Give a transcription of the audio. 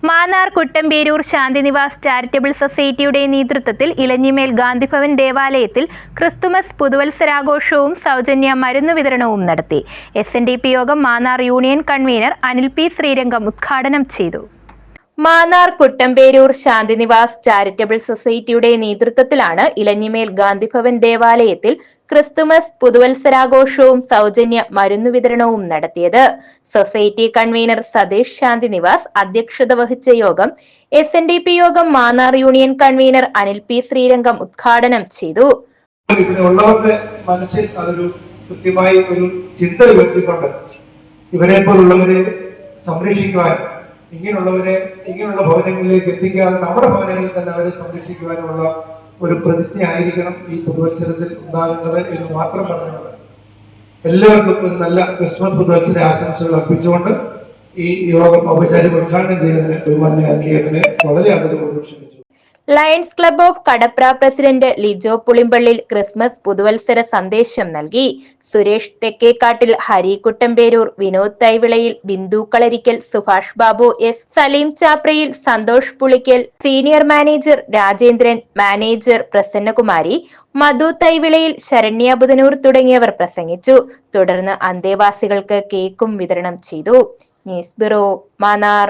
Mannar Kuttamperoor Shanthinivas charitable സൊസൈറ്റിയുടെ നേതൃത്വത്തിൽ ഇലഞ്ഞിമേൽ ഗാന്ധിഭവൻ ദേവാലയത്തിൽ ക്രിസ്തുമസ് പുതുവത്സരാഘോഷവും സൗജന്യ മരുന്ന് വിതരണവും നടത്തി. SNDP യോഗം Mannar union convener Anil P Sreerangam ഉദ്ഘാടനം ചെയ്തു. മാന്നാർ കുട്ടമ്പേരൂർ ശാന്തിനിവാസ് ചാരിറ്റബിൾ സൊസൈറ്റിയുടെ നേതൃത്വത്തിലാണ് ഇലഞ്ഞിമേൽ ഗാന്ധിഭവൻ ദേവാലയത്തിൽ ക്രിസ്തുമസ് പുതുവത്സരാഘോഷവും സൗജന്യ മരുന്നു വിതരണവും നടത്തിയത്. സൊസൈറ്റി കൺവീനർ സതീഷ് ശാന്തിനിവാസ് അധ്യക്ഷത വഹിച്ച യോഗം SNDP യോഗം Mannar union convener Anil P Sreerangam ഉദ്ഘാടനം ചെയ്തു. മനസ്സിൽ അതൊരു കൃത്യമായി ഒരു ചിന്ത ഉയർത്തിക്കൊണ്ട് ഇവരെ പോലുള്ളവരെ സംരക്ഷിക്കുവാൻ, ഇങ്ങനെയുള്ള ഭവനങ്ങളിലേക്ക് എത്തിക്കാതെ നമ്മുടെ ഭവനങ്ങളിൽ തന്നെ അവരെ സംരക്ഷിക്കുവാനുള്ള ഒരു പ്രതിജ്ഞ ആയിരിക്കണം ഈ പുതുവത്സരത്തിൽ ഉണ്ടാകുന്നത് എന്ന് മാത്രം പറഞ്ഞുകൊണ്ട് എല്ലാവർക്കും ഒരു നല്ല ക്രിസ്മസ് പുതുവത്സര ആശംസകൾ അർപ്പിച്ചുകൊണ്ട് ഈ യോഗം ഔപചാരിക ഉദ്ഘാടനം ചെയ്യുന്നതിന് ബഹുമാന്യനെ വളരെ ആദരവോടെ ക്ഷണിച്ചു. Lions club of Kadapra president Lijo Pulimpallil Christmas പുതുവത്സര സന്ദേശം നൽകി. Suresh Thekkekattil, Hari Kuttamperoor, Vinod Thaivilayil, Bindu Kalarikkal, Subhash Babu S, Saleem Chaprayil, Santhosh Pulikkal, senior manager Rajendran, manager Prasannakumari, Madhu Thaivilayil, Saranya Budhanoor തുടങ്ങിയവർ പ്രസംഗിച്ചു. തുടർന്ന് അന്തേവാസികൾക്ക് കേക്കും വിതരണം ചെയ്തു. News bureau, Mannar.